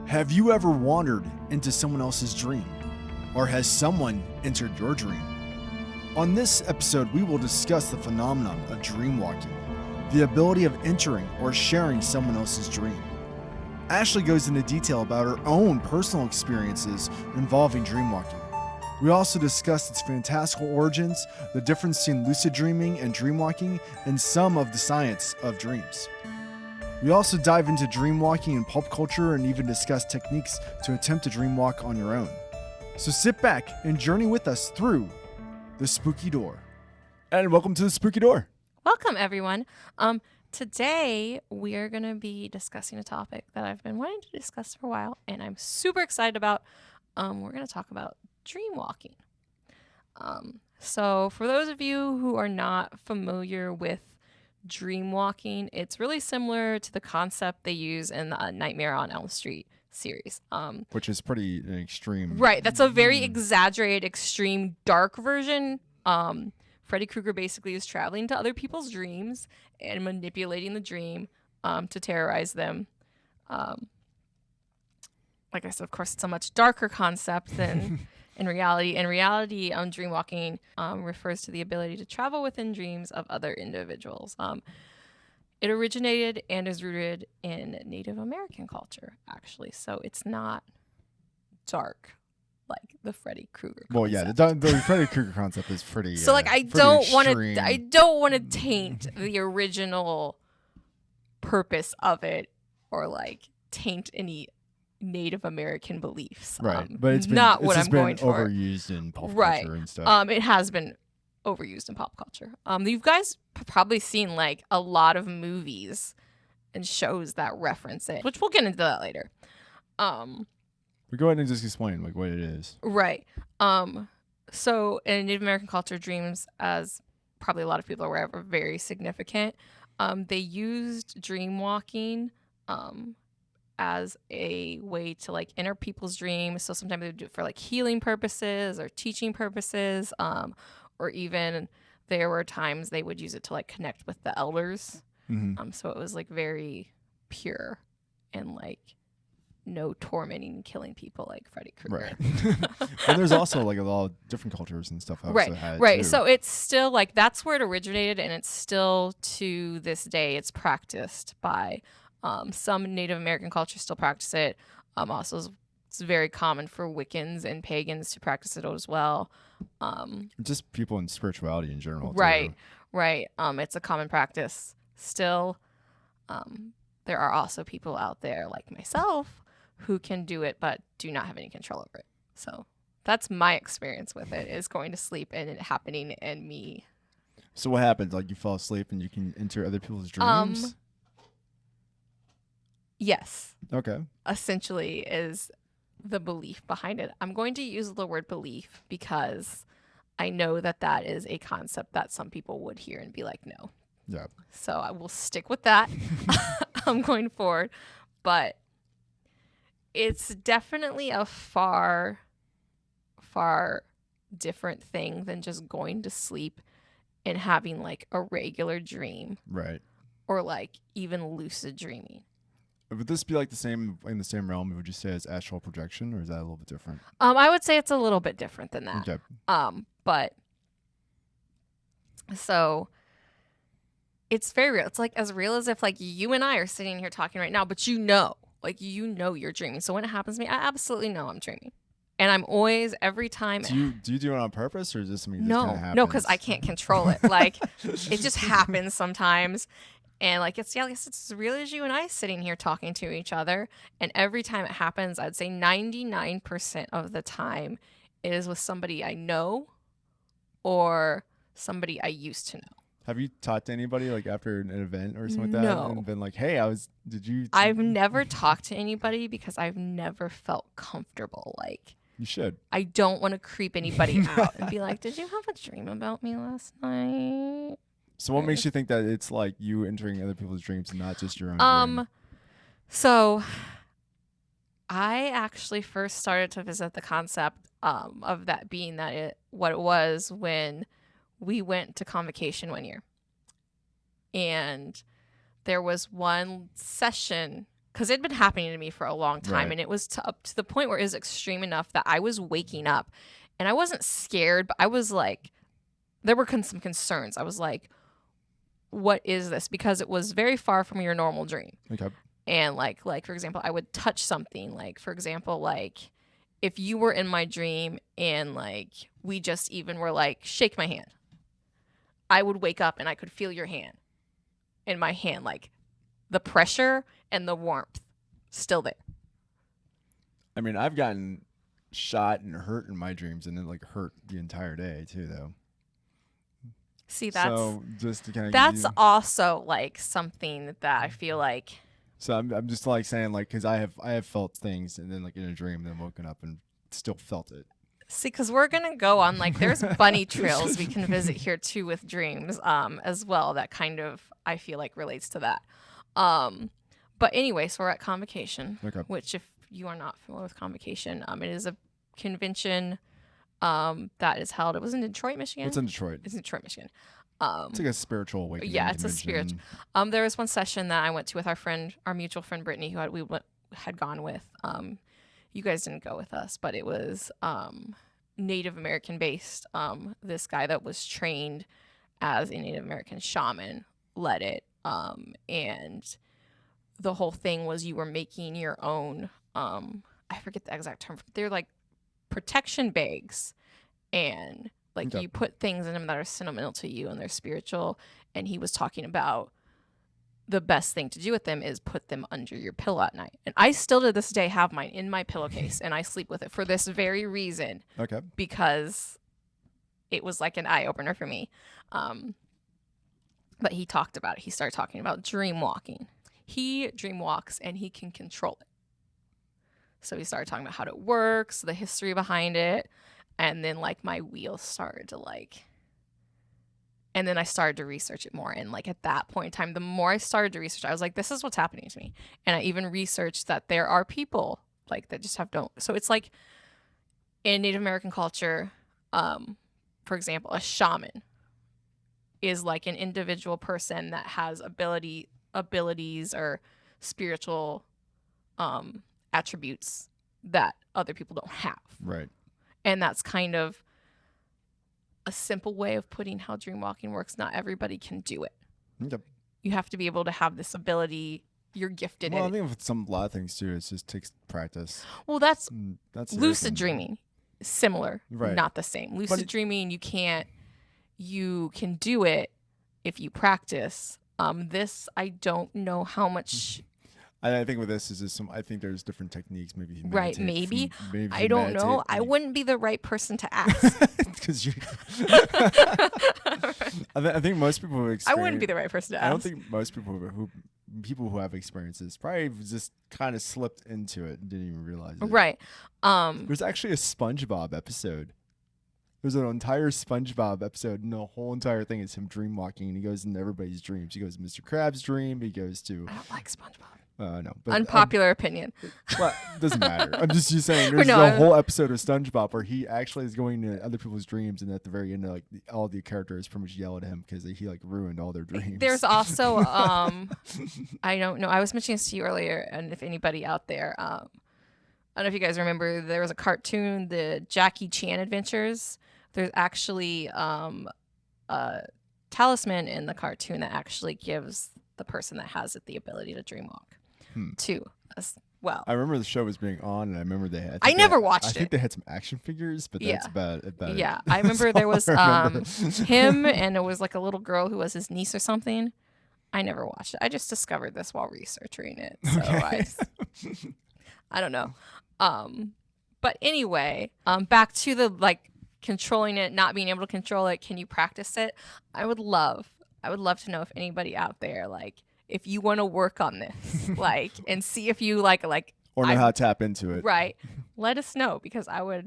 Have you ever wandered into someone else's dream? Or has someone entered your dream? On this episode, we will discuss the phenomenon of dream walking, the ability of entering or sharing someone else's dream. Ashley goes into detail about her own personal experiences involving dream walking. We also discuss its fantastical origins, the difference between lucid dreaming and dream walking, and some of the science of dreams. We also dive into dream walking in pulp culture and even discuss techniques to attempt to dream walk on your own. So sit back and journey with us through the spooky door. And welcome to the spooky door. Welcome, everyone. Today we are going to be discussing a topic that I've been wanting to discuss for a while, and I'm super excited about. We're going to talk about dream walking. So for those of you who are not familiar with dream walking, it's really similar to the concept they use in the Nightmare on Elm Street series. Which is pretty extreme. Right. That's a very exaggerated, extreme, dark version. Freddy Krueger basically is traveling to other people's dreams and manipulating the dream to terrorize them. Like I said, of course, it's a much darker concept than in reality. In reality, dream walking refers to the ability to travel within dreams of other individuals. It originated and is rooted in Native American culture, actually. So it's not dark like the Freddy Krueger concept. Well, yeah, the Freddy Krueger concept is pretty. So I don't want to taint the original purpose of it or like taint any Native American beliefs. Right, but it's not been, what it's I'm been going for. Overused in pop culture and stuff. It has been overused in pop culture. You guys probably seen like a lot of movies and shows that reference it, which we'll get into that later. We go ahead and just explain like what it is. Right. So in Native American culture, dreams, as probably a lot of people are aware, are very significant. They used dream walking as a way to like enter people's dreams. So sometimes they would do it for like healing purposes or teaching purposes, or even there were times they would use it to like connect with the elders. Mm-hmm. So it was like very pure and like no tormenting and killing people like Freddy Krueger. Right. And there's also like a lot of different cultures and stuff. Right. Too. So it's still like that's where it originated, and it's still to this day it's practiced by some Native American cultures still practice it. Also, it's very common for Wiccans and pagans to practice it as well. Just people in spirituality in general. Right, too. right. It's a common practice still. There are also people out there like myself who can do it but do not have any control over it. So that's my experience with it, is going to sleep and it happening and me. So what happens? Like you fall asleep and you can enter other people's dreams? Yes. Okay. Essentially is the belief behind it. I'm going to use the word belief because I know that that is a concept that some people would hear and be like, no. Yeah. So I will stick with that. I'm going forward. But it's definitely a far, far different thing than just going to sleep and having like a regular dream. Right. Or like even lucid dreaming. Would this be like in the same realm, would you say, as astral projection, or is that a little bit different? I would say it's a little bit different than that. Okay. But so it's very real. It's like as real as if like you and I are sitting here talking right now, but like you're dreaming. So when it happens to me, I absolutely know I'm dreaming. And I'm always, every time. Do you do it on purpose, or is this something that just kind of happens? No, because I can't control it. Like it just happens sometimes. And like it's as real as you and I sitting here talking to each other. And every time it happens, I'd say 99% of the time it is with somebody I know or somebody I used to know. Have you talked to anybody like after an event or something like that? No. And been like, hey, I've never talked to anybody because I've never felt comfortable. Like you should. I don't want to creep anybody out and be like, did you have a dream about me last night? So what makes you think that it's like you entering other people's dreams and not just your own dream? So I actually first started to visit the concept of that being what it was when we went to convocation one year. And there was one session because it'd been happening to me for a long time. Right. And it was up to the point where it was extreme enough that I was waking up and I wasn't scared, but I was like, there were some concerns. I was like, what is this? Because it was very far from your normal dream. Okay. And like for example, I would touch something. Like, for example, like if you were in my dream and like we just even were like, shake my hand, I would wake up and I could feel your hand in my hand, like the pressure and the warmth still there. I mean, I've gotten shot and hurt in my dreams, and then like hurt the entire day too, though. See, that's so just to kind of that's also like something that I feel like. So I'm just like saying like, because I have felt things, and then like in a dream, then woken up and still felt it. See, because we're gonna go on like there's bunny trails we can visit here too with dreams as well, that kind of I feel like relates to that. But anyway, so we're at Convocation, Okay. which if you are not familiar with Convocation, it is a convention that is held. It was in Detroit, Michigan. It's in Detroit. It's in Detroit, Michigan. It's like a spiritual awakening. Yeah, it's a convention. spiritual. There was one session that I went to with our mutual friend Brittany, who had gone with. You guys didn't go with us, but it was Native American based. This guy that was trained as a Native American shaman led it, and the whole thing was you were making your own. I forget the exact term. They're like protection bags, and like Okay. you put things in them that are sentimental to you and they're spiritual. And he was talking about the best thing to do with them is put them under your pillow at night. And I still to this day have mine in my pillowcase and I sleep with it for this very reason. Okay. Because it was like an eye opener for me. But he talked about it. He started talking about dream walking. He dream walks and he can control it. So he started talking about how it works, the history behind it. And then like my wheels started to like, and then I started to research it more. And like at that point in time, the more I started to research, I was like, this is what's happening to me. And I even researched that there are people like that just don't. So it's like in Native American culture, for example, a shaman is like an individual person that has abilities or spiritual attributes that other people don't have. Right. And that's kind of a simple way of putting how dream walking works. Not everybody can do it. Yep. You have to be able to have this ability. You're gifted Well, I in it. think with a lot of things too, it just takes practice. Well, that's That's lucid everything. dreaming. Similar, Right. not the same. Lucid dreaming, you can do it if you practice. This, I don't know how much. I think with this is just I think there's different techniques. Maybe you Right, meditate maybe. I don't know. I wouldn't be the right person to ask. because you. I think most people who I wouldn't be the right person to ask. I don't think most people who have experiences probably just kind of slipped into it and didn't even realize it. Right. There's actually a SpongeBob episode. There's an entire SpongeBob episode, and the whole entire thing is him dream walking, and he goes into everybody's dreams. He goes to Mr. Krabs' dream. He goes to I don't like SpongeBob. no, but Unpopular opinion. well, doesn't matter. I'm just saying. There's No, a whole episode of SpongeBob where he actually is going to other people's dreams, and at the very end, like all the characters pretty much yell at him because he like ruined all their dreams. There's also I don't know. I was mentioning this to you earlier, and if anybody out there, I don't know if you guys remember, there was a cartoon, the Jackie Chan Adventures. There's actually a talisman in the cartoon that actually gives the person that has it the ability to dream walk too as well. I remember the show was being on, and I remember they had. I never watched it. I think they had some action figures, but that's about it. Yeah, I remember there was him, and it was like a little girl who was his niece or something. I never watched it. I just discovered this while researching it, so I don't know. But anyway, back to the like controlling it, not being able to control it. Can you practice it? I would love to know if anody out there, like, if you want to work on this, like, and see if you like or know how to tap into it. Right. Let us know, because I'd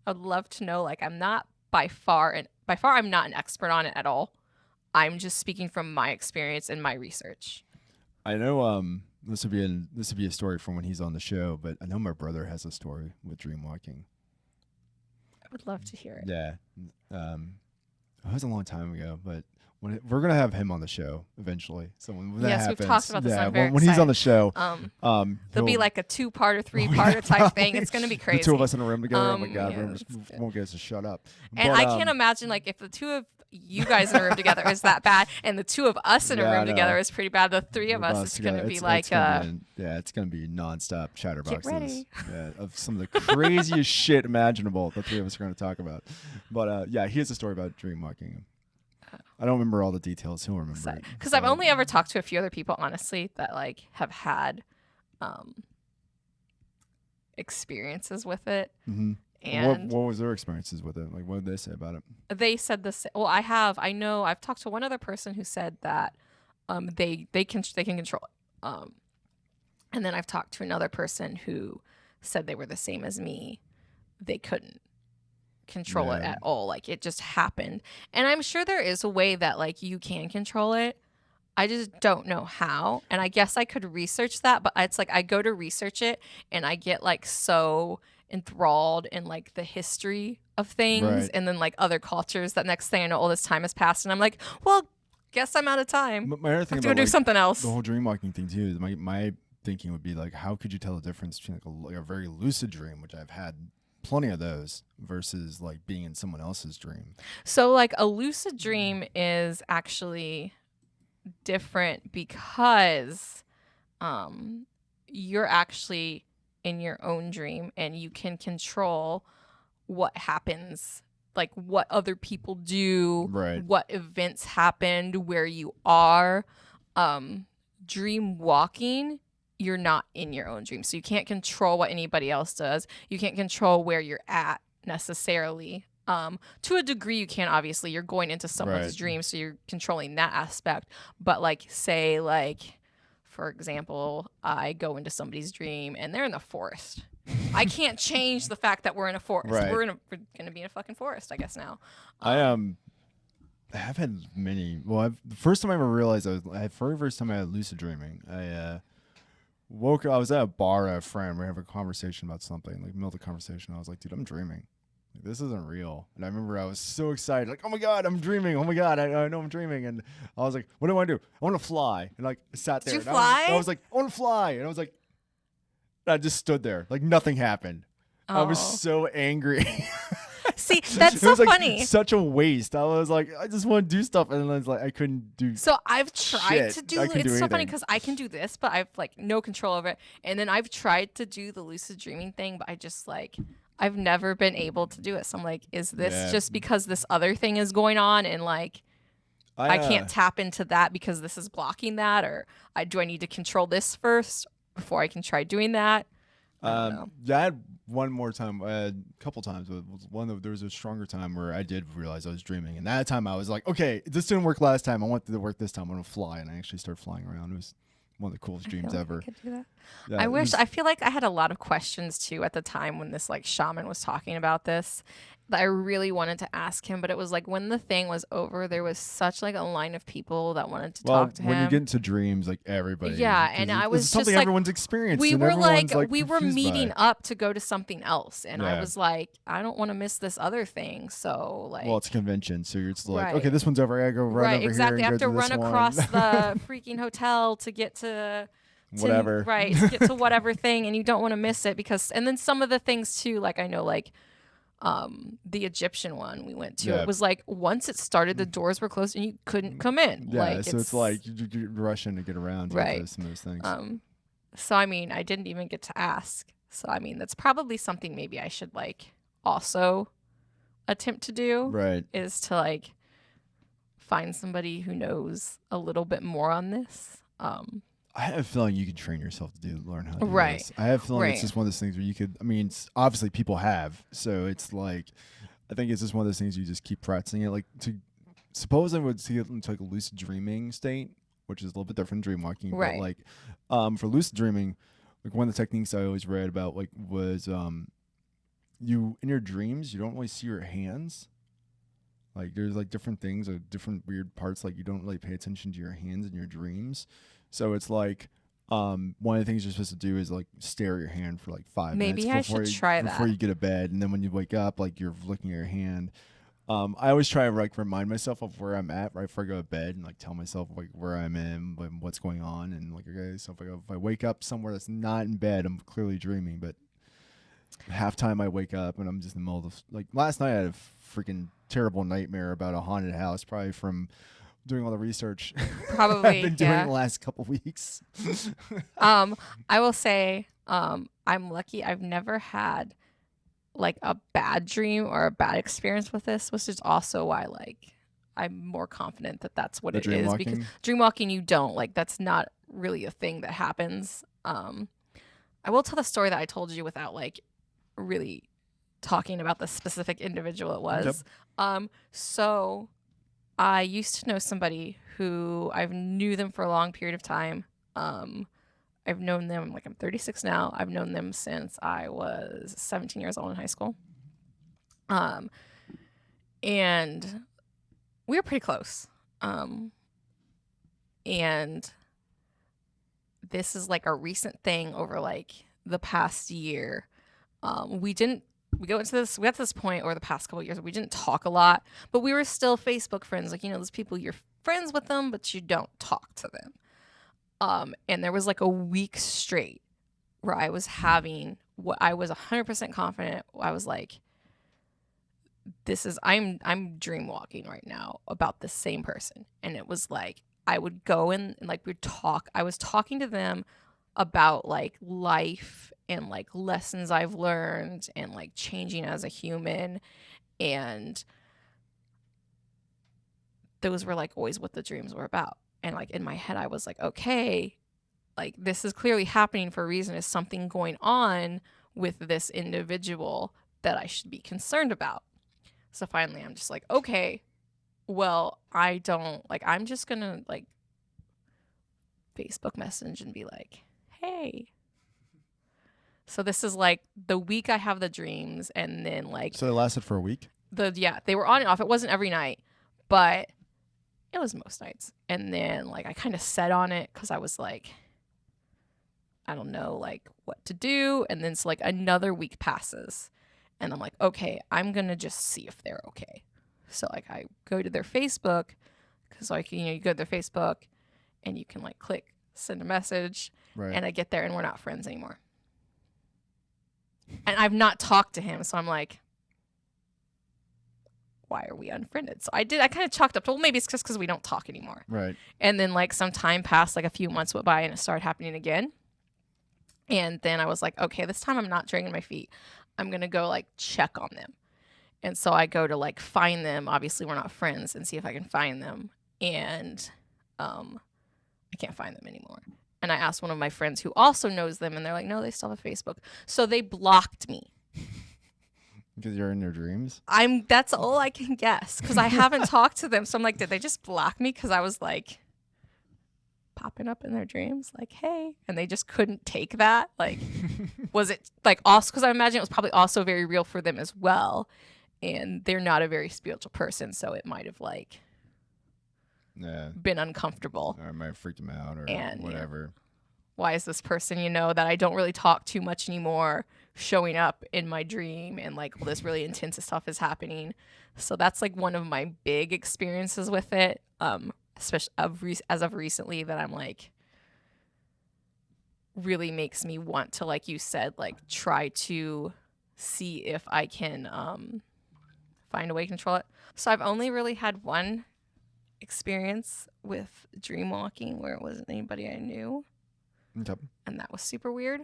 love to know. Like, I'm not by far I'm not an expert on it at all. I'm just speaking from my experience and my research. I know this would be a story from when he's on the show, but I know my brother has a story with dream walking. I would love to hear it. Yeah. It was a long time ago, but We're gonna have him on the show eventually. So when that Yes, happens, we've talked about this. yeah, I'm very when he's on excited. the show, There'll be he'll- like a 2-part or 3-part type thing. It's gonna be crazy. the two of us in a room together. Oh my god, yeah, we won't get us to shut up. and But, I can't imagine like if the two of you guys in a room together is that bad, and the two of us in a Yeah, I room together know. is pretty bad. The three of us is gonna be like it's gonna be nonstop chatterboxes. ready. Yeah, of some of the craziest shit imaginable. The three of us are gonna talk about. But yeah, he has a story about dream walking. I don't remember all the details. He'll remember it. Because I've only ever talked to a few other people, honestly, that like have had experiences with it. Mm-hmm. And what was their experiences with it? Like, what did they say about it? they said this. Well, I've talked to one other person who said that they can control it. And then I've talked to another person who said they were the same as me. They couldn't control it at all. Like it just happened. And I'm sure there is a way that like you can control it. I just don't know how. And I guess I could research that, but it's like I go to research it and I get like so enthralled in like the history of things Right. and then like other cultures that next thing I know all this time has passed and I'm like, well, guess I'm out of time. My other I thing have to about go do something else. the whole dream walking thing too is my thinking would be like, how could you tell the difference between like a very lucid dream, which I've had plenty of those, versus like being in someone else's dream? So like a lucid dream is actually different because you're actually in your own dream and you can control what happens, like what other people do, Right. what events happened, where you are. Dream walking, you're not in your own dream. So you can't control what anybody else does. You can't control where you're at necessarily. To a degree you can, obviously. You're going into someone's Right. dream, so you're controlling that aspect. But like say like for example, I go into somebody's dream and they're in the forest. I can't change the fact that we're in a forest. Right. We're gonna be in a fucking forest, I guess now. I have had many. Well, the first time I ever realized very first time I had lucid dreaming. I woke up. I was at a bar at a friend. We were having a conversation about something. Like middle of the conversation, I was like, "Dude, I'm dreaming. Like, this isn't real." And I remember I was so excited, like, "Oh my god, I'm dreaming! Oh my god, I know I'm dreaming!" And I was like, "What do I do? I want to fly!" And like I sat there. Did you and fly? I was like, "I want to fly!" And I was like, I just stood there, like nothing happened. I was Oh. so angry. See, that's It so was like funny. such a waste. I was like, I just want to do stuff, and then I was like, I couldn't do. So I've tried Shit, to do I can it's do so funny anything. because I can do this, but I've like no control over it. And then I've tried to do the lucid dreaming thing, but I just like I've never been able to do it. So I'm like, is this Yeah. just because this other thing is going on and like I can't tap into that because this is blocking that, or do I need to control this first before I can try doing that? I don't know. Yeah, I had one more time, a couple times. But there was a stronger time where I did realize I was dreaming, and that time I was like, okay, this didn't work last time. I want it to work this time. I'm gonna fly, and I actually started flying around. It was one of the coolest I feel dreams like I ever. could do that. Yeah, I it wish. was- I feel like I had a lot of questions too at the time when this like shaman was talking about this that I really wanted to ask him, but it was like when the thing was over, there was such like a line of people that wanted to talk to him. when you get into dreams, like everybody. Yeah, 'cause and it- I it's was something just like, everyone's experienced. we and were everyone's, like we were confused by meeting it. up to go to something else, and I Yeah. was like, I don't want to miss this other thing. So like, Well, it's a convention, so you're just like, Right. okay, this one's over. I gotta go run right, over exactly. I here have and to go run to this across one. the freaking hotel to get to Whatever. right, to get to whatever thing, and you don't want to miss it because and then some of the things too, like I know like the Egyptian one we went to, Yeah. it was like once it started the doors were closed and you couldn't come in. Yeah, like, so it's like you're rushing to get around to get Right. to some of those things. so I mean I didn't even get to ask. So I mean that's probably something maybe I should like also attempt to do Right. is to like find somebody who knows a little bit more on this. I have a feeling you can train yourself to learn how to do Right. this. I have a feeling Right. it's just one of those things where you could. I mean, obviously people have, so it's like, I think it's just one of those things you just keep practicing it. Like suppose I would see it into like a lucid dreaming state, which is a little bit different than dream walking. Right. But like, for lucid dreaming, like one of the techniques I always read about like was you in your dreams you don't really see your hands. Like there's like different things, like different weird parts. Like you don't really pay attention to your hands in your dreams. So it's like one of the things you're supposed to do is like stare at your hand for like 5 minutes. Maybe I should try before that. you get to bed, and then when you wake up, like you're looking at your hand. I always try to like remind myself of where I'm at right before I go to bed, and like tell myself like where I'm in, what's going on, and like okay, so if I wake up somewhere that's not in bed, I'm clearly dreaming. But half time I wake up and I'm just in the middle of like last night I had a freaking terrible nightmare about a haunted house, probably from doing all the research I've Probably, been doing the yeah. last couple weeks. I will say, I'm lucky. I've never had like a bad dream or a bad experience with this, which is also why like I'm more confident that that's what The it dream is because walking. dream walking you don't like that's not really a thing that happens. I will tell the story that I told you without like really talking about the specific individual it Yep. was. So I used to know somebody who I've knew them for a long period of time. I've known them like I'm 36 now. I've known them since I was 17 years old in high school. Um, and we were pretty close. And this is like a recent thing over like the past year. We got to this point over the past couple of years where we didn't talk a lot, but we were still Facebook friends. Like, you know, those people you're friends with them, but you don't talk to them. And there was like a week straight where I was having what I was 100% confident. I was like, I'm dream walking right now about the same person. And it was like, I would go in and like we'd talk. I was talking to them about like life and like lessons I've learned and like changing as a human. And those were like always what the dreams were about. And like in my head, I was like, okay, like this is clearly happening for a reason. Is something going on with this individual that I should be concerned about? So finally, I'm just like, okay, well, I don't like, I'm just gonna like Facebook message and be like, hey. So this is like the week I have the dreams, and then like So it lasted for a week. they were on and off. It wasn't every night, but it was most nights. And then like I kind of set on it because I was like, I don't know like what to do. And then so like another week passes, and I'm like, okay, I'm gonna just see if they're okay. So like I go to their Facebook because like you go to their Facebook and you can like click send a message, Right. and I get there and we're not friends anymore. And I've not talked to him, so I'm like, why are we unfriended? So I kind of chalked up to, well, maybe it's just because we don't talk anymore. Right. And then like some time passed, like a few months went by, and it started happening again. And then I was like, okay, this time I'm not dragging my feet. I'm going to go like check on them. And so I go to like find them. Obviously, we're not friends, and see if I can find them. And I can't find them anymore. And I asked one of my friends who also knows them, and they're like, no, they still have Facebook. So they blocked me. Because you're in your dreams. That's all I can guess because I haven't talked to them. So I'm like, did they just block me? Because I was like popping up in their dreams, like, hey, and they just couldn't take that. Like, was it like also because I imagine it was probably also very real for them as well, and they're not a very spiritual person, so it might have like been uncomfortable, or it might have freaked them out, or and whatever. Why is this person, that I don't really talk too much anymore, showing up in my dream, and like all this really intense stuff is happening? So that's like one of my big experiences with it, especially as of recently, that I'm like really makes me want to, like you said, like try to see if I can find a way to control it. So I've only really had one experience with dream walking where it wasn't anybody I knew. Yep. And that was super weird.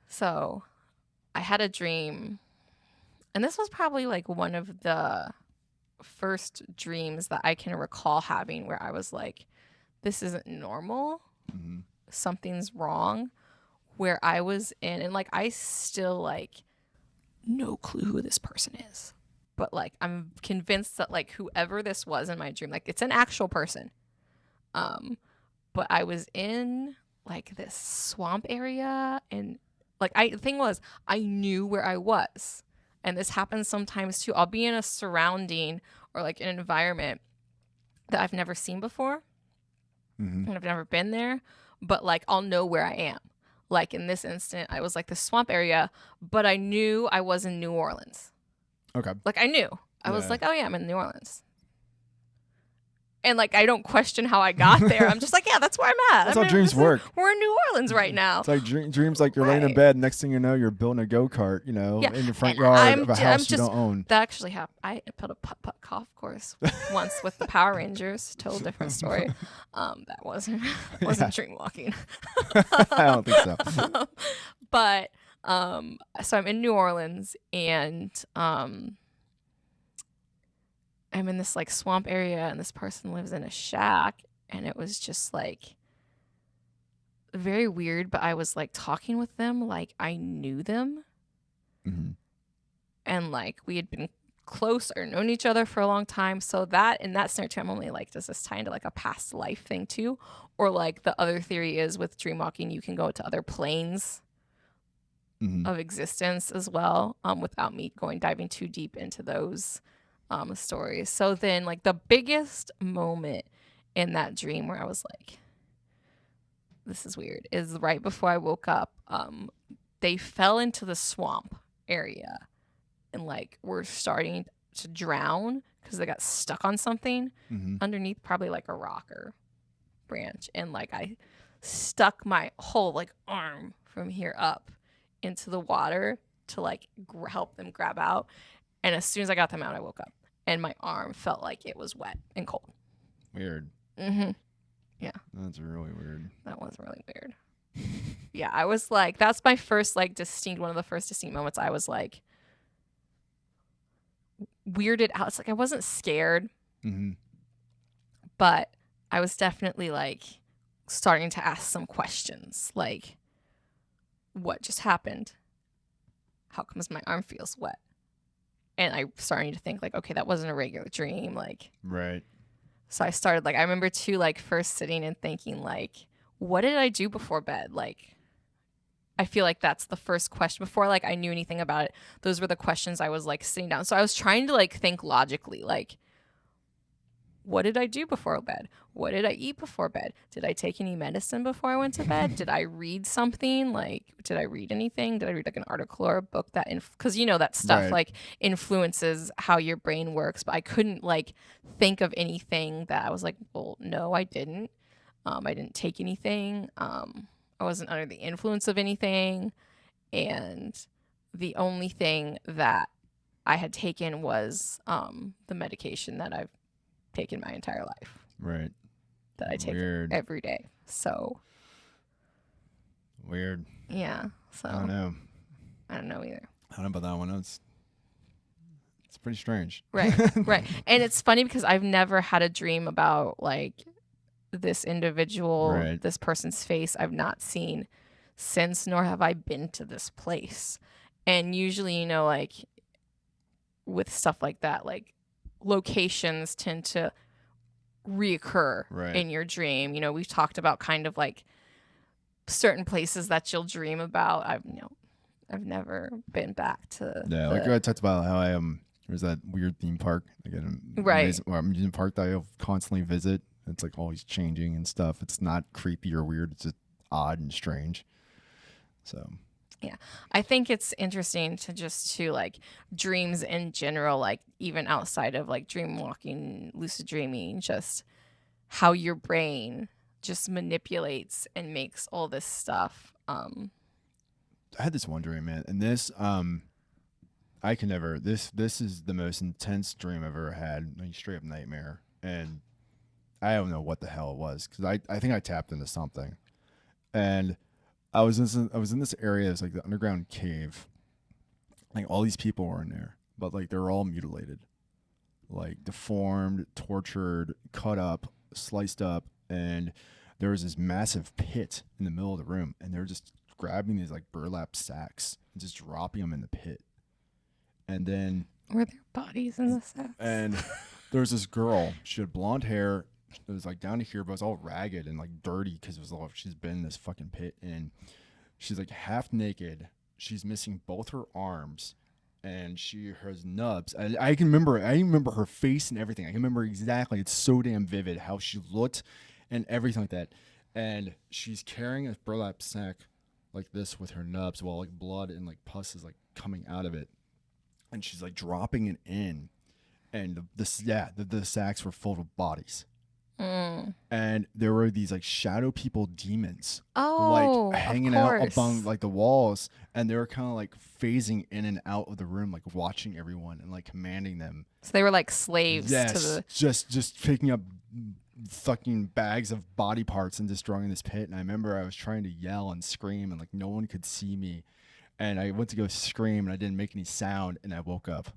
So I had a dream, and this was probably like one of the first dreams that I can recall having where I was like, this isn't normal. Mm-hmm. Something's wrong. Where I was in, and like I still like no clue who this person is, but like I'm convinced that like whoever this was in my dream, like it's an actual person. But I was in like this swamp area, and like the thing was, I knew where I was. And this happens sometimes too. I'll be in a surrounding or like an environment that I've never seen before. Mm-hmm. And I've never been there, but like I'll know where I am. Like in this instant, I was like the swamp area, but I knew I was in New Orleans. Okay. Like I knew. I was Yeah. like, oh yeah, I'm in New Orleans. And like I don't question how I got there. I'm just like, yeah, that's where I'm at. That's how dreams work. We're in New Orleans right now. It's like dreams. Like you're laying in Right. bed. Next thing you know, you're building a go-kart. You know, Yeah, in your front and yard of a house you don't own. that actually happened. I built a putt-putt golf course once with the Power Rangers. Total different story. That wasn't dream walking. I don't think so. But so I'm in New Orleans, and I'm in this like swamp area, and this person lives in a shack, and it was just like very weird. But I was like talking with them like I knew them, Mm-hmm. and like we had been close or known each other for a long time. So that in that scenario too, I'm only like, does this tie into like a past life thing too? Or like the other theory is with dream walking, you can go to other planes Mm-hmm. of existence as well, without me diving too deep into those stories. So then like the biggest moment in that dream where I was like, this is weird, is right before I woke up. They fell into the swamp area and like were starting to drown because they got stuck on something Mm-hmm. underneath, probably like a rock or branch, and like I stuck my whole like arm from here up into the water to like help them grab out, and as soon as I got them out, I woke up and my arm felt like it was wet and cold. Weird. Yeah, That's really weird. that was really weird. Yeah, I was like, that's my first like one of the first distinct moments. I was like weirded out. It's like I wasn't scared, Mm-hmm. but I was definitely like starting to ask some questions, like what just happened? How comes my arm feels wet? And I starting to think like, okay, that wasn't a regular dream. Like, Right. so I started like, I remember too, like first sitting and thinking like, what did I do before bed? Like, I feel like that's the first question before like I knew anything about it. Those were the questions I was like sitting down. So I was trying to like think logically, like, what did I do before bed? What did I eat before bed? Did I take any medicine before I went to bed? Did I read something? Like, did I read anything? Did I read like an article or a book that, because you know that stuff Right. like influences how your brain works. But I couldn't like think of anything that I was like, well, no, I didn't. I didn't take anything. I wasn't under the influence of anything. And the only thing that I had taken was the medication that I've taken my entire life, Right. that I take Weird. every day. So Weird. yeah, so I don't know. I don't know either. I don't know about that one. It's pretty strange. Right. And it's funny because I've never had a dream about like this individual, Right. this person's face I've not seen since, nor have I been to this place. And usually, you know, like with stuff like that, like locations tend to reoccur Right. in your dream. You know, we've talked about kind of like certain places that you'll dream about. I've never been back to Like I talked about how there's that weird theme park, like an Right. amusement park that I constantly visit. It's like always changing and stuff. It's not creepy or weird. It's just odd and strange. So I think it's interesting to like dreams in general, like even outside of like dream walking, lucid dreaming, just how your brain just manipulates and makes all this stuff. I had this one dream, man, and this I can never. This is the most intense dream I've ever had. Like straight up nightmare, and I don't know what the hell it was because I think I tapped into something, and I was in this area. It's like the underground cave. Like all these people were in there, but like they're all mutilated, like deformed, tortured, cut up, sliced up, and there was this massive pit in the middle of the room, and they're just grabbing these like burlap sacks and just dropping them in the pit. And then Were there bodies in the sacks? and there was this girl. She had blonde hair. It was like down to here, but it was all ragged and like dirty because it was all she's been in this fucking pit, and she's like half naked. She's missing both her arms, and she has nubs. I can remember. I remember her face and everything. I can remember exactly. It's so damn vivid how she looked, and everything like that. And she's carrying a burlap sack like this with her nubs, while like blood and like pus is like coming out of it. and she's like dropping it in, and the sacks were full of bodies. And there were these like shadow people demons like Oh, of hanging out among course. like the walls, and they were kind of like phasing in and out of the room, like watching everyone and like commanding them. So they were like slaves to Yes, the. just picking up fucking bags of body parts and destroying this pit. And I remember I was trying to yell and scream, and like no one could see me, and I went to go scream and I didn't make any sound, and I woke up.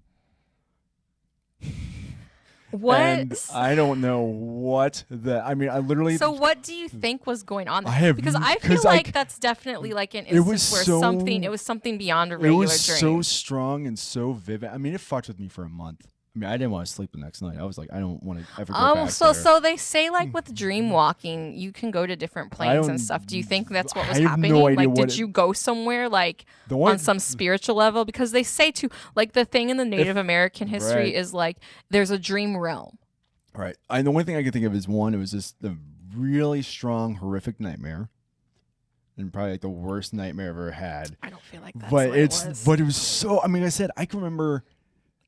What? And I don't know what I mean, I literally. So what do you think was going on there? I have Because I feel because like that's definitely like an it was instance where so- it was something beyond a it regular was dream. so strong and so vivid. I mean, it fucked with me for a month. I mean, I didn't want to sleep the next night. I was like, I don't want to ever go back So there. so they say like with dream walking, you can go to different planes and don't- stuff. Do you think that's what was I have happening? no idea Like, what did you go somewhere like The one- on some spiritual level? Because they say to like the thing in the Native American history right. is like there's a dream realm. Right. The only thing I could think of is one. It was just the really strong, horrific nightmare, and probably like the worst nightmare I've ever had. I don't feel like that's But what it's it was. but it was so. I mean, I said I can remember.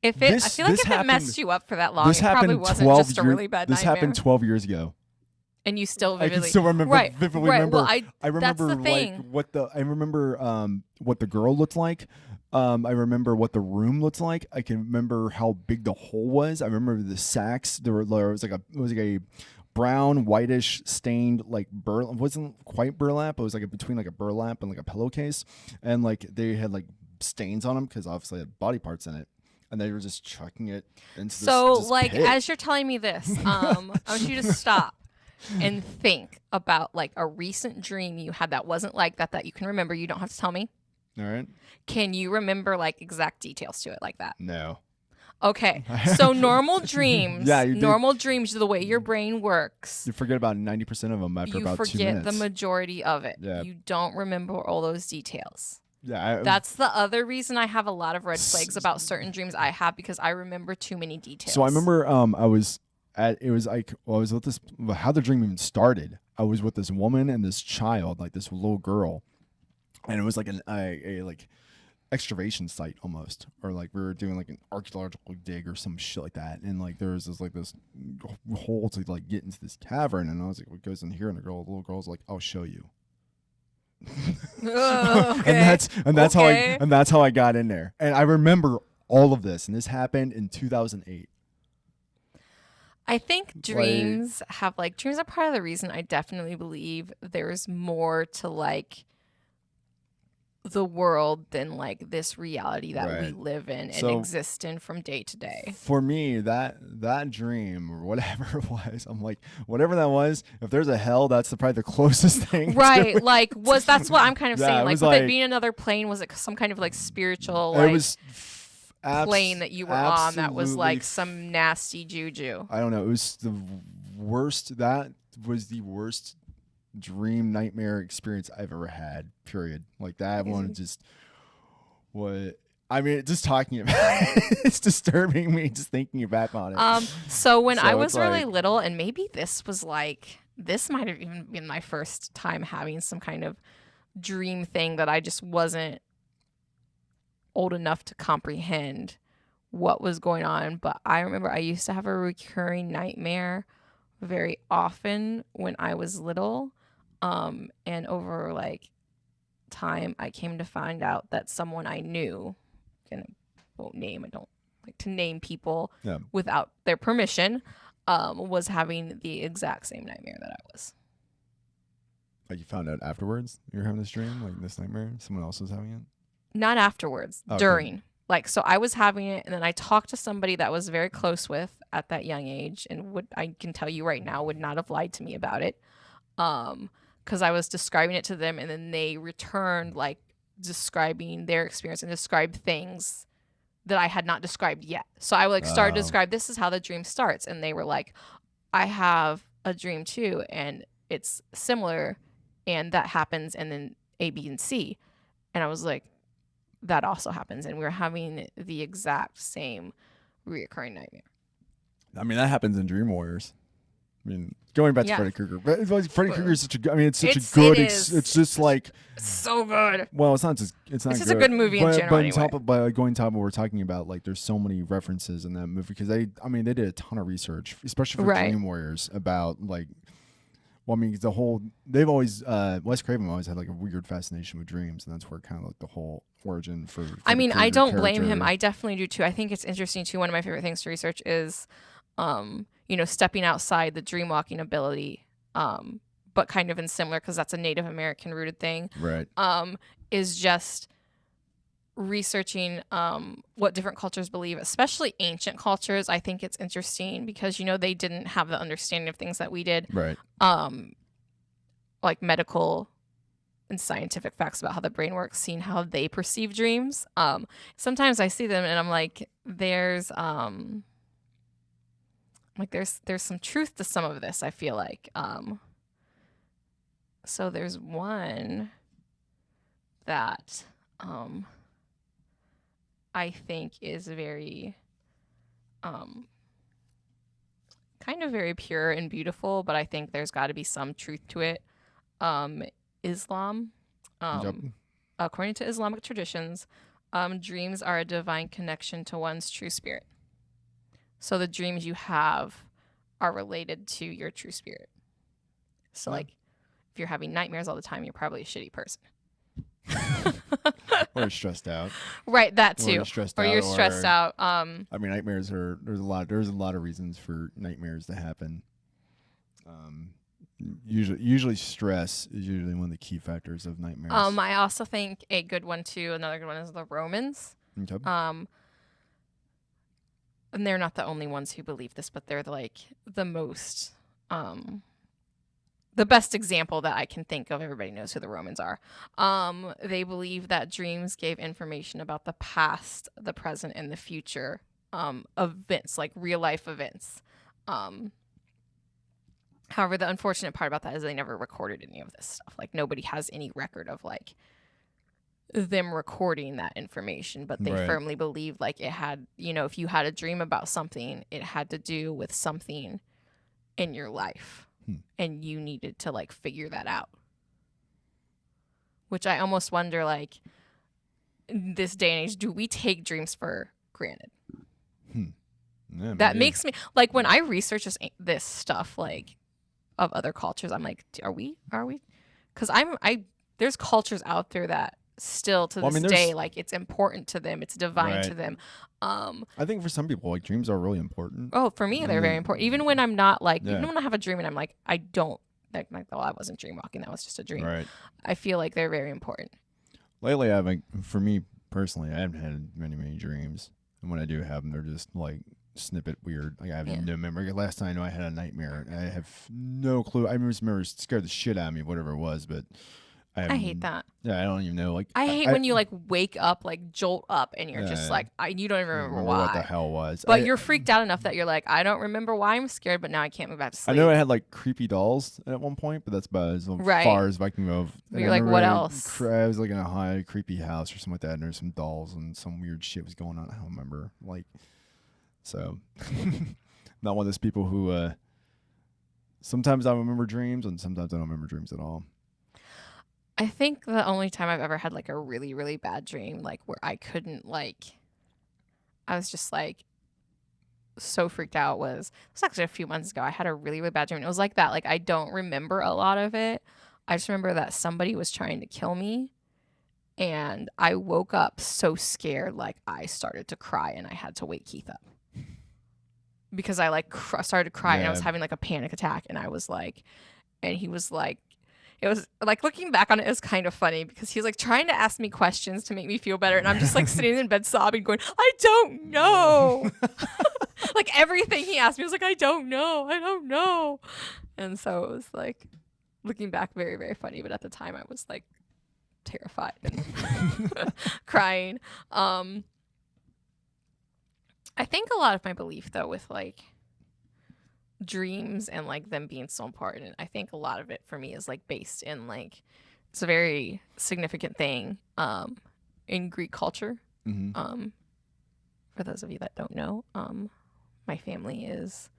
I feel like if it messed you up for that long, This it probably happened wasn't 12 just a year- really bad This nightmare. happened 12 years ago. And you still I vividly can still remember right, vividly right. remember. Well, I remember that's the like thing. what the girl looked like. I remember what the room looked like. I can remember how big the hole was. I remember the sacks. There was like a brown, whitish stained like burlap. It wasn't quite burlap. It was like between like a burlap and like a pillowcase, and like they had like stains on them because obviously it had body parts in it. And they were just chucking it into this like pit. as you're telling me this, I want you to stop and think about like a recent dream you had that wasn't like that you can remember. You don't have to tell me. All right. Can you remember like exact details to it like that? No. Okay. So normal dreams, Yeah, you do. normal dreams, the way your brain works, You forget about 90% of them after you about 2 forget minutes. the majority of it. Yeah. You don't remember all those details. Yeah, That's the other reason I have a lot of red flags about certain dreams I have because I remember too many details. So I remember I was with this, how the dream even started. I was with this woman and this child, like this little girl, and it was like a like excavation site almost, or like we were doing like an archaeological dig or some shit like that, and like there was this hole to like get into this cavern, and I was like, what goes in here? And the little girl's like, I'll show you. Oh, okay. and that's how I got in there. And I remember all of this, and this happened in 2008. I think dreams are part of the reason I definitely believe there's more to like the world than like this reality that we Right. live in and So- exist in from day to day. For me, that dream or whatever it was, I'm like, whatever that was, if there's a hell, that's probably the closest thing. to Right, it. like that's what I'm kind of Yeah, saying. it Like was with like- it being another plane, was it some kind of like spiritual It like was plane that you were on that was absolutely like some nasty juju? I don't know. It was the worst. That was the worst dream nightmare experience I've ever had. Period. Like that one just what. I mean, just talking about it, it's disturbing me just thinking back on it. So when I So was it's really like- little, and maybe this might have even been my first time having some kind of dream thing that I just wasn't old enough to comprehend what was going on. But I remember I used to have a recurring nightmare very often when I was little. And over like time, I came to find out that someone I knew, and I won't name, I don't like to name people Yeah. without their permission, was having the exact same nightmare that I was. Like you found out afterwards you were having this dream, like this nightmare. Someone else was having it. Not afterwards, Okay. during. Like, so I was having it, and then I talked to somebody that was very close with at that young age, and I can tell you right now, would not have lied to me about it. Because I was describing it to them, and then they returned like describing their experience and described things that I had not described yet. So I like started to Oh. describe, this is how the dream starts, and they were like, I have a dream too, and it's similar, and that happens, and then A, B, and C, and I was like, that also happens, and we were having the exact same reoccurring nightmare. I mean, that happens in Dream Warriors. I mean, going back to Yeah. Freddy Krueger, but it's like Freddy Krueger is such a. I mean, it's such It's- a good. it is. It's just like. So good. Well, it's not just. It's not. It's just a good movie in general But anyway. on top of, but going top of what we're talking about, like there's so many references in that movie because they did a ton of research, especially for Right. Dream Warriors about like. Well, I mean, the whole they've always Wes Craven always had like a weird fascination with dreams, and that's where kind of like the whole origin for. I mean, I don't blame him. character- I definitely do too. I think it's interesting too. One of my favorite things to research is, stepping outside the dream walking ability, but kind of in similar because that's a Native American rooted thing. Right. Is just researching what different cultures believe, especially ancient cultures. I think it's interesting because they didn't have the understanding of things that we did, Right. like medical and scientific facts about how the brain works, seeing how they perceive dreams. Sometimes I see them and I'm like, there's some truth to some of this, I feel like. So there's one that I think is very kind of very pure and beautiful, but I think there's got to be some truth to it. Islam, Yep. according to Islamic traditions, dreams are a divine connection to one's true spirit. So the dreams you have are related to your true spirit. So Yeah. like if you're having nightmares all the time, you're probably a shitty person. Or stressed out. Right, that Or too. you're stressed Or out. you're stressed out. I mean, nightmares are there's a lot of reasons for nightmares to happen. Usually stress is usually one of the key factors of nightmares. I also think a good one too, another good one is the Romans. Okay. And they're not the only ones who believe this, but they're like the most the best example that I can think of. Everybody knows who the Romans are. They believe that dreams gave information about the past, the present, and the future events, like real life events. However, the unfortunate part about that is they never recorded any of this stuff. Like nobody has any record of like them recording that information, but they Right. firmly believe like it had, if you had a dream about something, it had to do with something in your life. And you needed to like figure that out. Which I almost wonder, like, in this day and age, do we take dreams for granted? Yeah, That maybe. makes me like when I research this stuff, like of other cultures, I'm like, are we? Because there's cultures out there that still to Well, I this mean, day, like it's important to them, it's divine to Right. them. I think for some people, like dreams are really important. Oh, for me, they're very important. Even when I'm not like, Yeah. even when I have a dream and I'm like, I don't like, oh, I wasn't dream walking, that was just a dream. Right. I feel like they're very important. Lately, for me personally, I haven't had many dreams, and when I do have them, they're just like snippet weird. Like I have no memory. Last time I know I had a nightmare, and I have no clue. I just remember it scared the shit out of me, whatever it was, but. I hate that. Yeah, I don't even know. Like I hate when you like wake up, like jolt up, and you're just Yeah. like, you don't even I don't remember remember why. what the hell was. But you're freaked out enough that you're like, I don't remember why I'm scared, but now I can't move back to I sleep. know I had like creepy dolls at one point, but that's about as Right. far as I can go. But you're like, what else? I was like in a high creepy house or something like that, and there's some dolls and some weird shit was going on. I don't remember. Like, so not one of those people who sometimes I remember dreams and sometimes I don't remember dreams at all. I think the only time I've ever had like a really, really bad dream, like where I couldn't like, I was just like so freaked out it was actually a few months ago. I had a really, really bad dream. It was like that. Like I don't remember a lot of it. I just remember that somebody was trying to kill me. And I woke up so scared, like I started to cry and I had to wake Keith up. Because I like started to cry and I was Yeah. having like a panic attack. And I was like, and he was like, it was like looking back on it is kind of funny because he's like trying to ask me questions to make me feel better. And I'm just like sitting in bed sobbing, going, I don't know. Like everything he asked me was like, I don't know. And so it was like looking back, very, very funny. But at the time I was like terrified and crying. I think a lot of my belief though with like dreams and like them being so important, I think a lot of it for me is like based in like it's a very significant thing in Greek culture. Mm-hmm. For those of you that don't know, my family is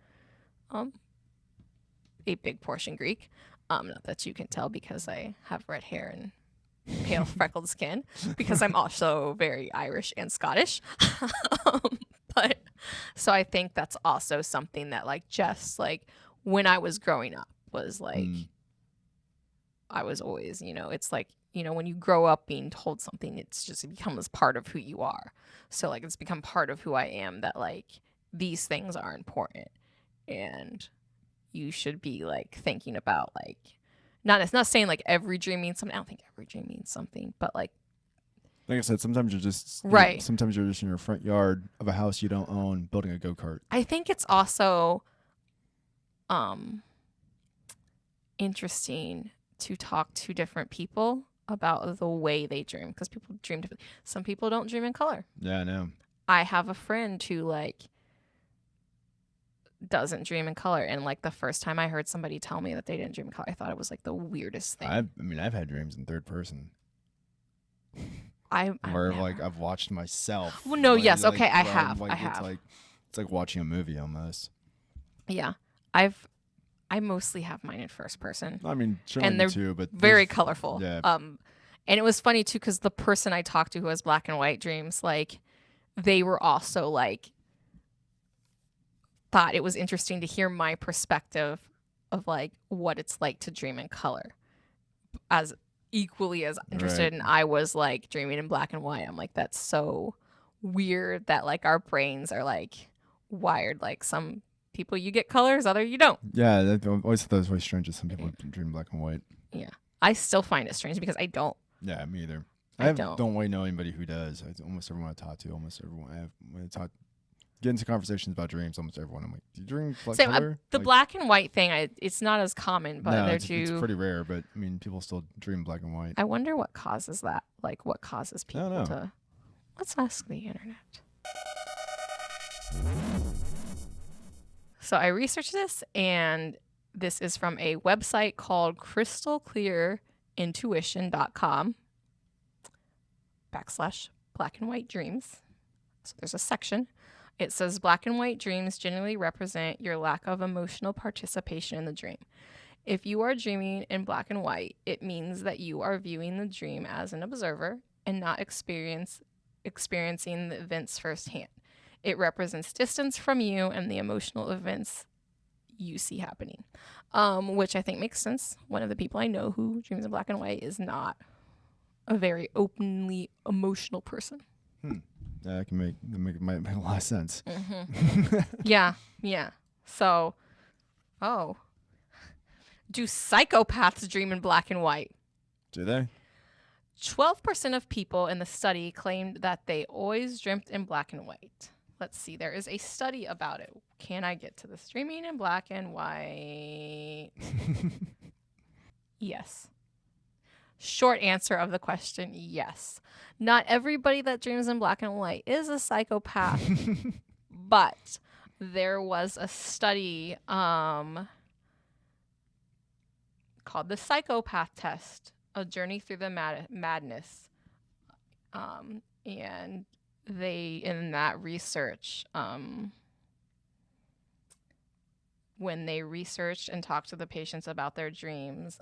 a big portion Greek. Not that you can tell because I have red hair and pale freckled skin, because I'm also very Irish and Scottish. um, but so I think that's also something that like just like when I was growing up was like I was always, it's like, when you grow up being told something, it becomes part of who you are. So like it's become part of who I am, that like these things are important and you should be like thinking about like it's not saying like every dream means something. I don't think every dream means something, but like I said, sometimes you're just right. Sometimes you're just in your front yard of a house you don't own, building a go-kart. I think it's also interesting to talk to different people about the way they dream, because people dream differently. Some people don't dream in color. Yeah, I know. I have a friend who like doesn't dream in color, and like the first time I heard somebody tell me that they didn't dream in color, I thought it was like the weirdest thing. I've had dreams in third person. I've watched myself. Well, no, yes, like, okay, I have. It's like watching a movie almost. Yeah, I mostly have mine in first person. I mean, and they're too, but very colorful. Yeah. And it was funny too, because the person I talked to who has black and white dreams, like they were also like thought it was interesting to hear my perspective of like what it's like to dream in color, as equally as interested. Right. And I was like dreaming in black and white. I'm like, that's so weird that like our brains are like wired like some people you get colors, other you don't. Yeah, I always thought that was very strange that some people dream black and white. Yeah, I still find it strange because I don't. Yeah, me either. I don't really know anybody who does. Almost everyone I talk to, when I get into conversations about dreams, almost everyone, I'm like, do you dream black color? The black and white thing, it's not as common, but it's pretty rare. But I mean, people still dream black and white. I wonder what causes that. Like, what causes people to? Let's ask the internet. So I researched this, and this is from a website called crystalclearintuition.com /black and white dreams. So there's a section. It says black and white dreams generally represent your lack of emotional participation in the dream. If you are dreaming in black and white, it means that you are viewing the dream as an observer and not experiencing the events firsthand. It represents distance from you and the emotional events you see happening, which I think makes sense. One of the people I know who dreams in black and white is not a very openly emotional person. Yeah, that might make a lot of sense. Mm-hmm. Yeah. So, do psychopaths dream in black and white? Do they? 12% of people in the study claimed that they always dreamt in black and white. Let's see. There is a study about it. Can I get to the streaming in black and white? Yes. Short answer of the question, yes. Not everybody that dreams in black and white is a psychopath, but there was a study called the Psychopath Test, A Journey Through the Madness. And they, in that research, when they researched and talked to the patients about their dreams,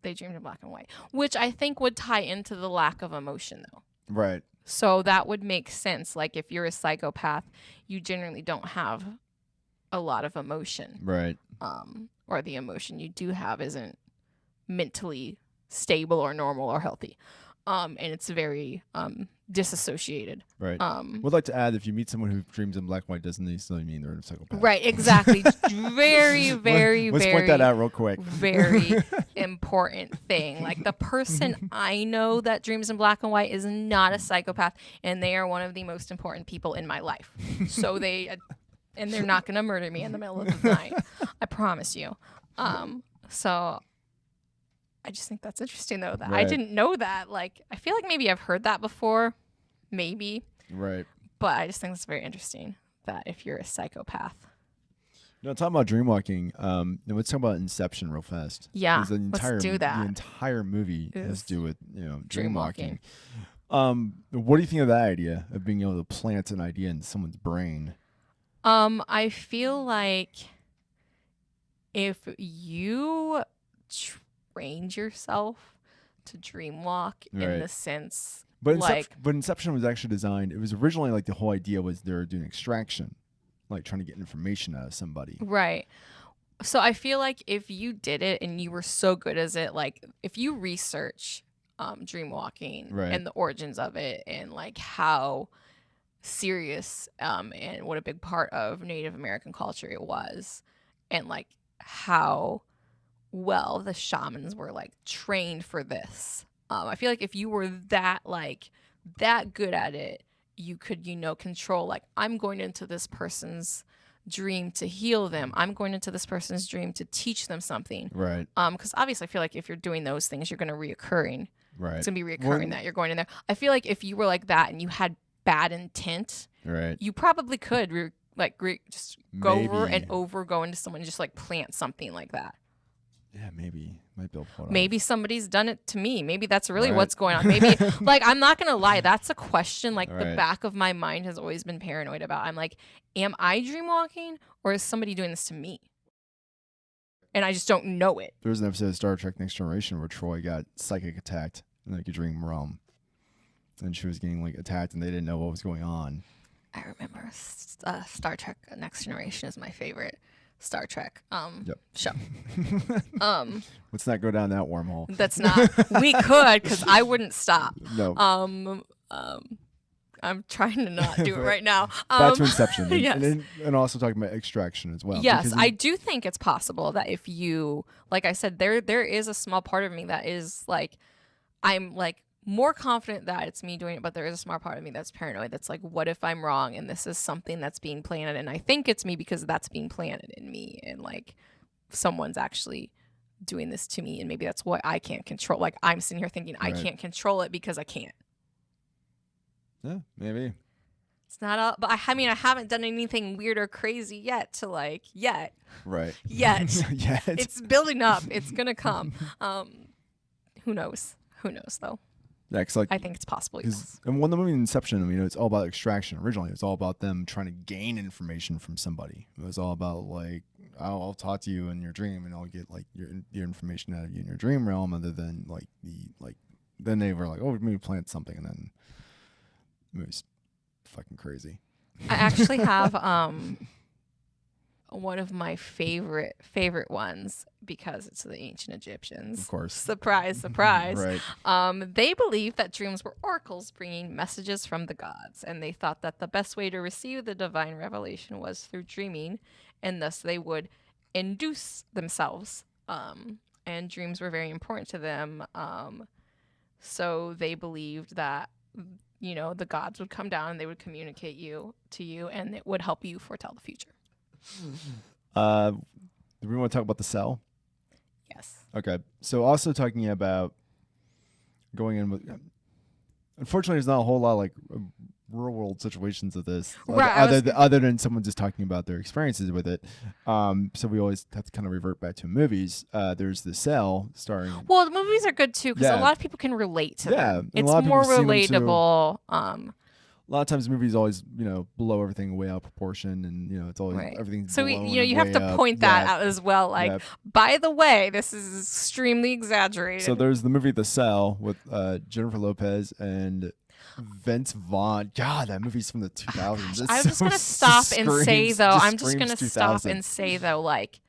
they dreamed in black and white, which I think would tie into the lack of emotion, though. Right. So that would make sense. Like, if you're a psychopath, you generally don't have a lot of emotion. Right. Or the emotion you do have isn't mentally stable or normal or healthy. And it's very disassociated. Right. Would like to add, if you meet someone who dreams in black and white, doesn't necessarily mean they're a psychopath. Right, exactly. Very, very, Let's point that out real quick. Very important thing. Like, the person I know that dreams in black and white is not a psychopath, and they are one of the most important people in my life. So and they're not going to murder me in the middle of the night. I promise you. So I just think that's interesting, though, that I didn't know that. Like, I feel like maybe I've heard that before. Maybe. Right. But I just think it's very interesting that if you're a psychopath. Talking about dreamwalking, let's talk about Inception real fast. Yeah, let's do that. The entire movie has to do with, dreamwalking. What do you think of that idea of being able to plant an idea in someone's brain? I feel like if you trained yourself to dream walk in Right. the sense, But like, Inception was actually designed. It was originally like the whole idea was they were doing extraction, like trying to get information out of somebody. right. So I feel like if you did it and you were so good as it, like if you research dream walking Right. and the origins of it and like how serious and what a big part of Native American culture it was, and like how well the shamans were like trained for this. I feel like if you were that good at it, you could, control, like, I'm going into this person's dream to heal them. I'm going into this person's dream to teach them something. Right. Because obviously I feel like if you're doing those things, you're going to reoccurring. Right. It's going to be reoccurring that you're going in there. I feel like if you were like that and you had bad intent, Right. you probably could just go over and Maybe. over, go into someone and just like plant something like that. Yeah, maybe might be able to pull it Maybe off. somebody's done it to me. Maybe that's really Right. what's going on. Maybe, like, I'm not going to lie. That's a question, like, the Right. back of my mind has always been paranoid about. I'm like, am I dream walking or is somebody doing this to me? And I just don't know it. There was an episode of Star Trek Next Generation where Troy got psychic attacked in like a dream realm, and she was getting like attacked, and they didn't know what was going on. I remember Star Trek Next Generation is my favorite Star Trek show. Let's not go down that wormhole. That's not. We could, because I wouldn't stop. No. I'm trying to not do it right now. Back to Inception. Yes. And also talking about extraction as well. Yes, because I do think it's possible that if you, like I said, there is a small part of me that is like, I'm like more confident that it's me doing it, but there is a small part of me that's paranoid. That's like, what if I'm wrong and this is something that's being planted, and I think it's me because that's being planted in me, and like someone's actually doing this to me, and maybe that's what I can't control. Like I'm sitting here thinking I Right. can't control it because I can't. Yeah, maybe. It's not all, but I haven't done anything weird or crazy yet yet. Right. Yet. Yet. It's building up. It's going to come. Who knows? Who knows though? Yeah, cause like, I think it's possible. Yes. and when the movie Inception, I mean, it's all about extraction. Originally, it's all about them trying to gain information from somebody. It was all about like, I'll talk to you in your dream, and I'll get like your information out of you in your dream realm. Other than then they were like, oh, maybe plant something, and then it was fucking crazy. I actually have one of my favorite ones because it's the ancient Egyptians. Of course. Surprise, surprise. Right. They believed that dreams were oracles bringing messages from the gods, and they thought that the best way to receive the divine revelation was through dreaming, and thus they would induce themselves. And dreams were very important to them. So they believed that, the gods would come down and they would communicate to you, and it would help you foretell the future. Do we want to talk about the cell? Yes. Okay. So also talking about going in with, unfortunately, there's not a whole lot of like real world situations of this, Right, other than someone just talking about their experiences with it. So we always have to kind of revert back to movies. There's The Cell starring. Well, the movies are good too because Yeah. a lot of people can relate to Yeah, them. and a It's lot of more people have seen them, too. relatable. A lot of times movies always, blow everything way out of proportion, and it's always Right. everything's So blown you have way to up. point that Yeah. out as well. Like, Yeah. by the way, this is extremely exaggerated. So there's the movie The Cell with Jennifer Lopez and Vince Vaughn. God, that movie's from the 2000s. I'm just gonna stop and say though. I'm just gonna stop 2000. and say though, like,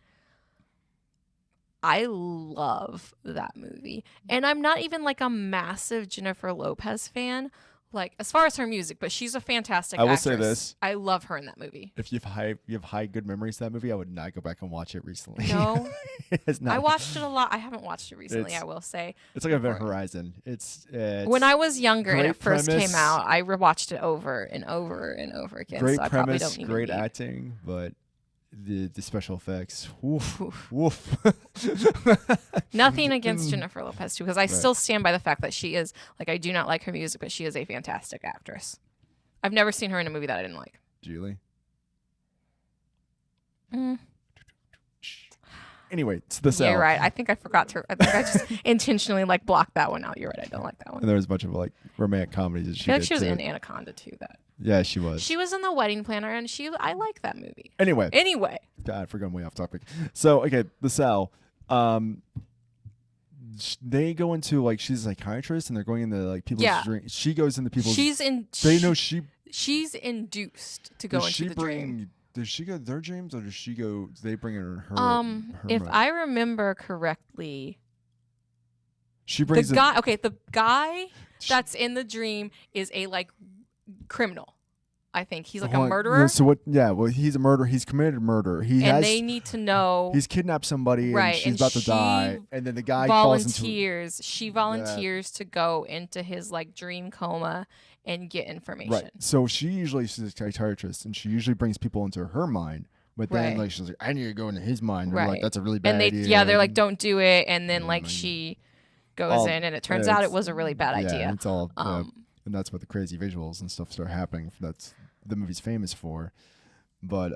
I love that movie, and I'm not even like a massive Jennifer Lopez fan, like as far as her music, but she's a fantastic I will actress. say this. I love her in that movie. If you have high good memories of that movie, I would not go back and watch it recently. No, It's not. I watched it a lot. I haven't watched it recently. It's- I will say. It's like Event Horizon. It's When I was younger and great it first premise. came out, I rewatched it over and over and over again. great so I probably premise, don't even great need- acting, but the special effects. Woof, woof. Nothing against Jennifer Lopez too, because I Right. still stand by the fact that she is, like, I do not like her music, but she is a fantastic actress. I've never seen her in a movie that I didn't like. Julie. Anyway, it's The Cell. You're right. I think I forgot to. I think I just intentionally like blocked that one out. You're right. I don't like that one. And there was a bunch of like romantic comedies that I she feel like did she was too. in Anaconda too. Yeah, she was. She was in The Wedding Planner, and I like that movie. Anyway. God, we're going way off topic. So, okay, The Cell. They go into like she's a psychiatrist, and they're going into like people's dreams. She goes into people's. She's induced to go into the dream. Does she go to their dreams, or does she go? Do they bring her? If I remember correctly, she brings the guy. Okay, the guy that's in the dream is a like criminal. I think he's like a murderer. So what? Yeah, well, he's a murderer. He's committed murder. They need to know. He's kidnapped somebody, right? And she's about to die, and then the guy volunteers. She volunteers to go into his like dream coma and get information. Right. So she's a psychiatrist, and she usually brings people into her mind. But then, like, she's like, I need to go into his mind. Right. Like, that's a really bad idea. Yeah, they're like, don't do it. And then, like, she goes in, and it turns out it was a really bad idea. Yeah, it's all, and that's what the crazy visuals and stuff start happening. That's the movie's famous for. But,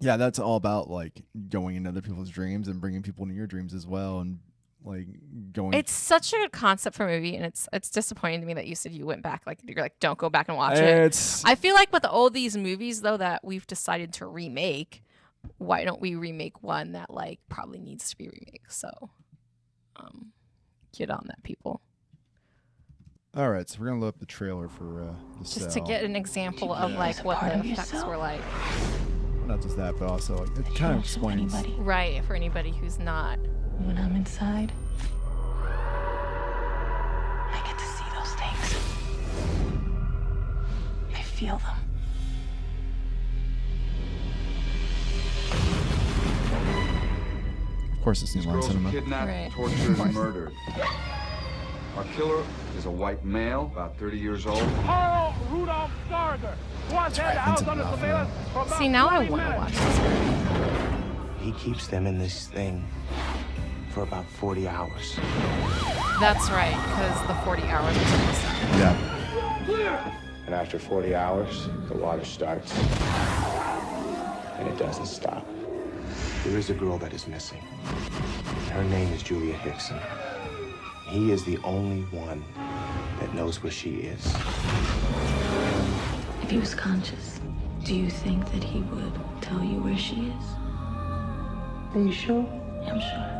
yeah, that's all about, like, going into other people's dreams and bringing people into your dreams as well. And, like, going. It's such a good concept for a movie, and it's disappointing to me that you said you went back. Like, you're like, don't go back and watch it. I feel like with all these movies, though, that we've decided to remake, why don't we remake one that, like, probably needs to be remade? So, get on that, people. All right, so we're going to load up the trailer for The Cell. Just to get an example of, like, what the effects were like. Not just that, but also, like, it kind of explains. Right, for anybody who's not. When I'm inside, I get to see those things. I feel them. Of course, it's New Line Cinema. Kidnapped, tortured, and murdered. Our killer is a white male, about 30 years old. Carl Rudolph Starger was had the house under surveillance for about See, now I 20 want to minutes. watch this movie. He keeps them in this thing for about 40 hours. That's right, because the 40 hours was almost done. Yeah. And after 40 hours, the water starts. And it doesn't stop. There is a girl that is missing. Her name is Julia Hickson. He is the only one that knows where she is. If he was conscious, do you think that he would tell you where she is? Are you sure? I'm sure.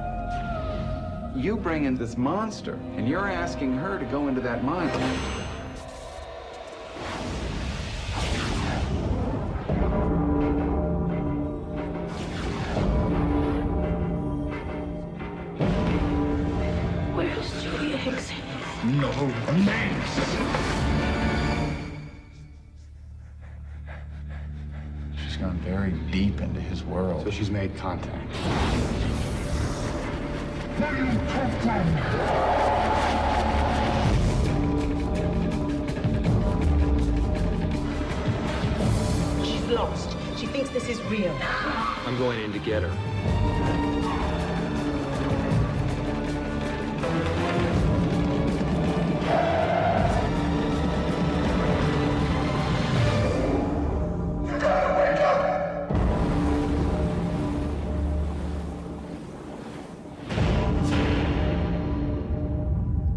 You bring in this monster, and you're asking her to go into that mine. Where's Julia Hickson? No thanks. She's gone very deep into his world. So she's made contact. She's lost. She thinks this is real. I'm going in to get her.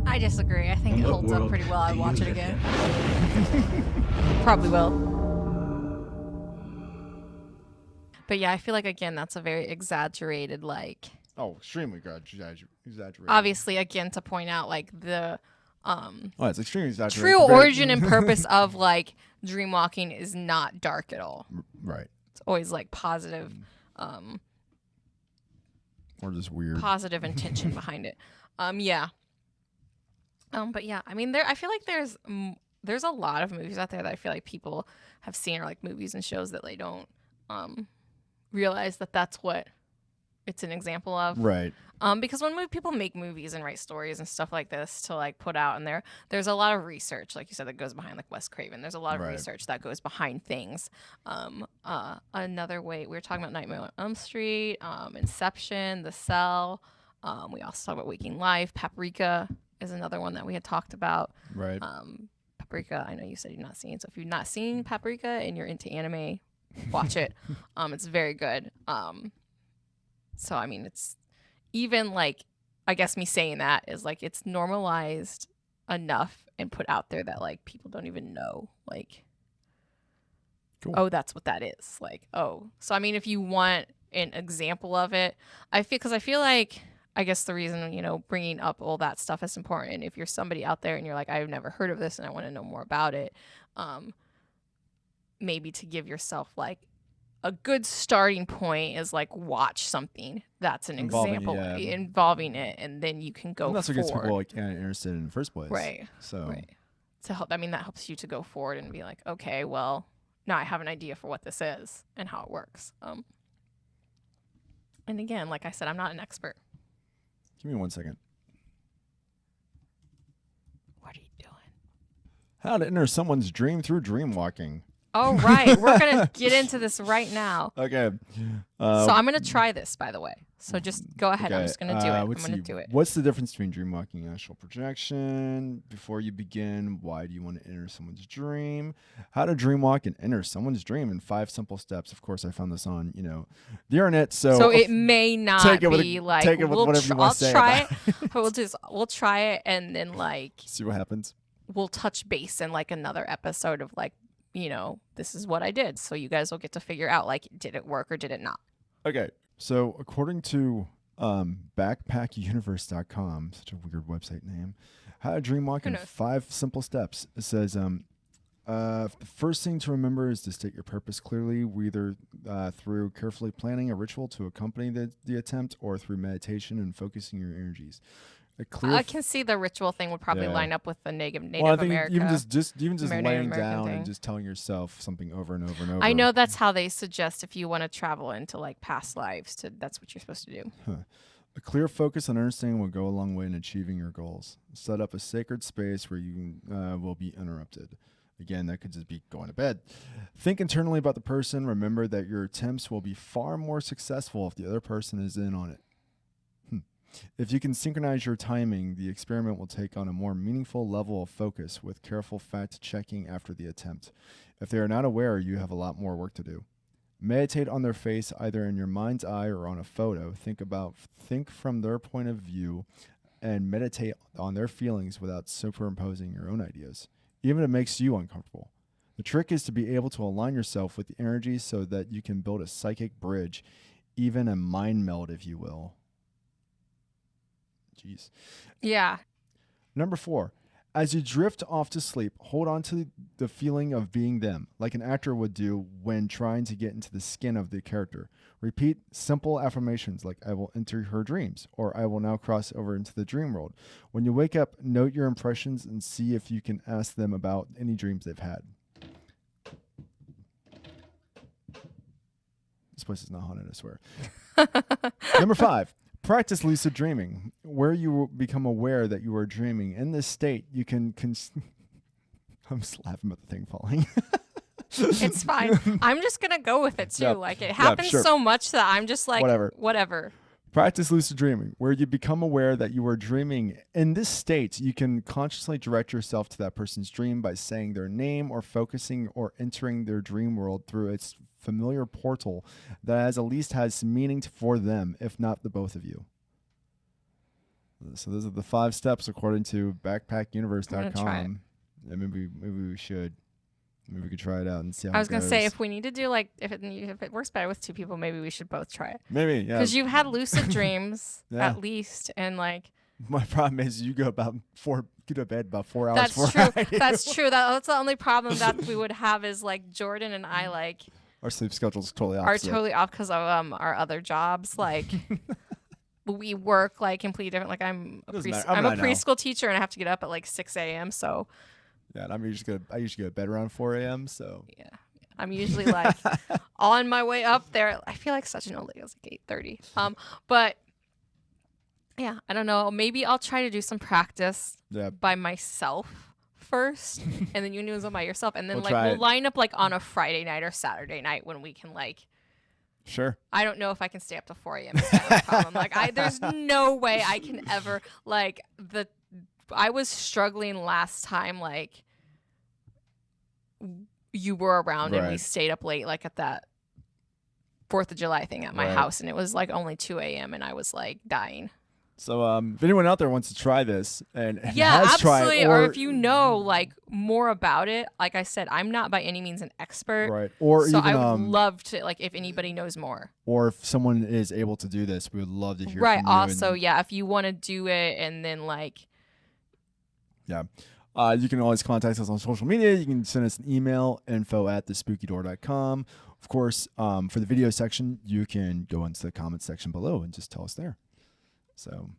I disagree. I think it holds up pretty well. I'd watch it again. Probably will. But yeah, I feel like, again, that's a very exaggerated, like... Oh, extremely exaggerated. Obviously, again, to point out, like, the... it's extremely exaggerated. True origin and purpose of, like, dreamwalking is not dark at all. Right. It's always, like, positive... or just weird. Positive intention behind it. Yeah. But yeah, I mean, I feel like there's a lot of movies out there that I feel like people have seen, or like movies and shows that they don't realize that that's what it's an example of. Right. Because when people make movies and write stories and stuff like this to like put out, and there's a lot of research, like you said, that goes behind, like Wes Craven. There's a lot of research that goes behind things. Another way, we were talking about Nightmare on Elm Street, Inception, The Cell. We also talked about Waking Life. Paprika is another one that we had talked about. Right. Paprika, I know you said you've not seen. So if you've not seen Paprika and you're into anime, watch it. It's very good. So I mean, it's even like, I guess me saying that is like it's normalized enough and put out there that like people don't even know like, Cool. oh, that's what that is. Like, oh, so I mean, if you want an example of it, I feel like, I guess the reason, bringing up all that stuff is important. If you're somebody out there and you're like, I've never heard of this and I want to know more about it, maybe to give yourself like a good starting point is like watch something that's an example involving it, and then you can go and that's what forward. gets people like interested in the first place. Right. So right. To help, I mean, that helps you to go forward and be like, okay, well, now I have an idea for what this is and how it works. And again, like I said, I'm not an expert. Give me 1 second. What are you doing? How to enter someone's dream through dream walking. Oh, right. We're going to get into this right now. Okay. So I'm going to try this, by the way. So just go ahead. Okay. I'm just going to do it. I'm going to do it. What's the difference between dream walking and astral projection? Before you begin, why do you want to enter someone's dream? How to dream walk and enter someone's dream in 5 simple steps. Of course, I found this on, the internet. So it may not be like, take it with whatever you want to say. I'll try it. We'll try it and then like see what happens. We'll touch base in like another episode of like, this is what I did. So you guys will get to figure out like, did it work or did it not? Okay. So according to backpackuniverse.com, such a weird website name, how to dream walk in 5 simple steps. It says, the first thing to remember is to state your purpose clearly, either through carefully planning a ritual to accompany the attempt or through meditation and focusing your energies. I can see the ritual thing would probably line up with the Native I think America. Even just laying down thing. And just telling yourself something over and over and over. I know that's how they suggest if you want to travel into like past lives. That's what you're supposed to do. A clear focus on understanding will go a long way in achieving your goals. Set up a sacred space where you will be interrupted. Again, that could just be going to bed. Think internally about the person. Remember that your attempts will be far more successful if the other person is in on it. If you can synchronize your timing, the experiment will take on a more meaningful level of focus with careful fact-checking after the attempt. If they are not aware, you have a lot more work to do. Meditate on their face either in your mind's eye or on a photo. Think from their point of view and meditate on their feelings without superimposing your own ideas, even if it makes you uncomfortable. The trick is to be able to align yourself with the energy so that you can build a psychic bridge, even a mind meld, if you will. Jeez. Yeah. Number 4, as you drift off to sleep, hold on to the feeling of being them, like an actor would do when trying to get into the skin of the character. Repeat simple affirmations like, I will enter her dreams, or I will now cross over into the dream world. When you wake up, note your impressions and see if you can ask them about any dreams they've had. This place is not haunted, I swear. Number 5. Practice lucid dreaming, where you will become aware that you are dreaming. In this state, you can... I'm just laughing about the thing falling. It's fine. I'm just going to go with it, too. Yep. Like, it happens so much that I'm just like, whatever. Practice lucid dreaming, where you become aware that you are dreaming. In this state, you can consciously direct yourself to that person's dream by saying their name or focusing or entering their dream world through its familiar portal that at least has meaning for them, if not the both of you. So those are the 5 steps according to backpackuniverse.com. Yeah, maybe we should. Maybe we could try it out and see how it goes. I was going to say, if we need to do like, if it works better with 2 people, maybe we should both try it. Maybe, yeah. Because you've had lucid dreams at least, and like. My problem is you go to bed about 4 hours. That's true. That's true. That's the only problem that we would have is like Jordan and I like. Our sleep schedule's totally opposite. Are totally off because of our other jobs. Like we work like completely different. Like I'm a preschool teacher and I have to get up at like 6 a.m. So. Yeah, and I usually go to bed around 4 a.m. So. Yeah, I'm usually like on my way up there. I feel like such an old lady. I was like 8:30. But yeah, I don't know. Maybe I'll try to do some practice by myself first, and then you do some by yourself, and then we'll line up like on a Friday night or Saturday night when we can like. Sure. I don't know if I can stay up to 4 a.m. Is kind of the problem. Like there's no way I can ever like I was struggling last time, like you were around and we stayed up late, like at that 4th of July thing at my Right. house, and it was like only 2 a.m. and I was like dying. So if anyone out there wants to try this and Yeah, has tried absolutely. it, Or if you know like more about it, like I said, I'm not by any means an expert. right, or So even I would love to, like, if anybody knows more. or if someone is able to do this, we would love to hear Right. from you. Also, and, yeah, if you want to do it and then like, yeah. You can always contact us on social media. You can send us an email, info@thespookydoor.com. Of course, for the video section, you can go into the comments section below and just tell us there. So,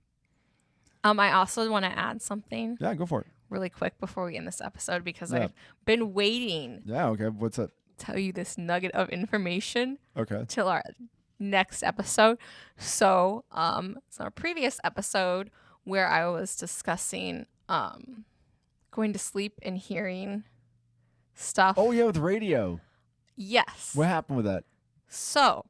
I also want to add something yeah, go for it. really quick before we end this episode because Yeah. I've been waiting Yeah, okay. What's up? to tell you this nugget of information Okay. till our next episode. So, it's our previous episode where I was discussing going to sleep and hearing stuff. Oh, yeah, with radio. Yes. What happened with that? So,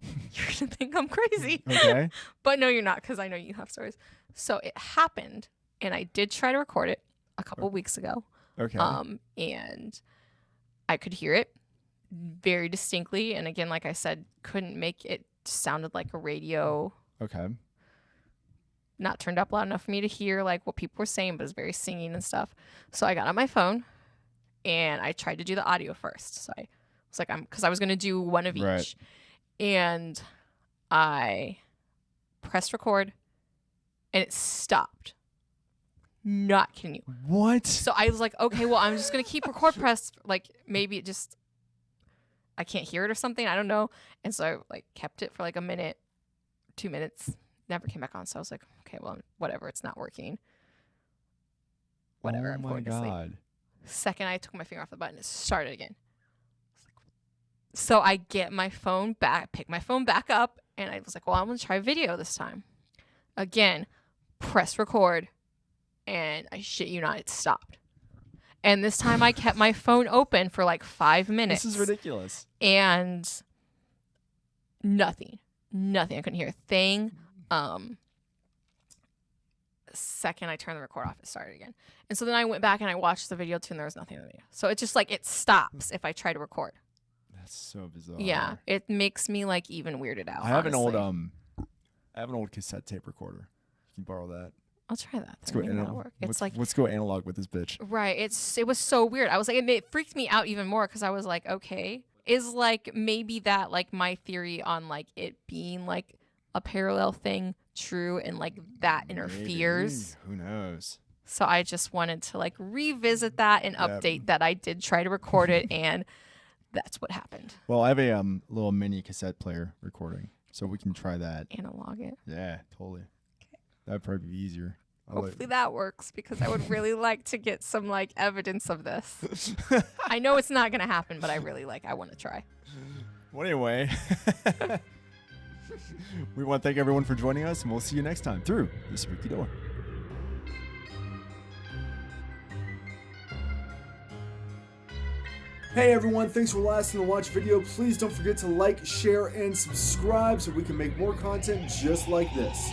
you're going to think I'm crazy. Okay. But no, you're not, because I know you have stories. So it happened, and I did try to record it a couple weeks ago. Okay. And I could hear it very distinctly. And again, like I said, couldn't make it sounded like a radio, Okay. not turned up loud enough for me to hear like what people were saying, but it was very singing and stuff. So I got on my phone and I tried to do the audio first. So I was like, because I was going to do one of each. Right. And I pressed record and it stopped. Not kidding you. What? So I was like, okay, well, I'm just going to keep record pressed. Like maybe it just, I can't hear it or something. I don't know. And so I like kept it for like a minute, 2 minutes, never came back on. So I was like, okay, well, whatever. It's not working. Whatever. Oh I'm my going to sleep. God. Second I took my finger off the button, it started again. So I get my phone back, pick my phone back up, and I was like, well, I'm going to try video this time. Again, press record, and I shit you not, it stopped. And this time I kept my phone open for like 5 minutes. This is ridiculous. And nothing. I couldn't hear a thing. Second I turned the record off, it started again. And so then I went back and I watched the video too, and there was nothing in the video. So it's just like it stops if I try to record. That's so bizarre. Yeah, it makes me like even weirded out. I have an old honestly. I have an old cassette tape recorder. You can borrow that. I'll try that. Let's go Maybe that'll analog. work. It's like Let's go analog with this bitch. right. It was so weird. I was like, it freaked me out even more because I was like, okay, is like maybe that like my theory on like it being like a parallel thing true, and like that interferes. Maybe. Who knows? So I just wanted to like revisit that and update that I did try to record it, and that's what happened. Well, I have a little mini cassette player recording, so we can try that. Analog it. Yeah, totally. Okay. That'd probably be easier. Hopefully that works, because I would really like to get some like evidence of this. I know it's not gonna happen, but I want to try. Well, anyway, we want to thank everyone for joining us, and we'll see you next time through the Spooky Door. Hey everyone, thanks for lasting to watch video. Please don't forget to like, share, and subscribe so we can make more content just like this.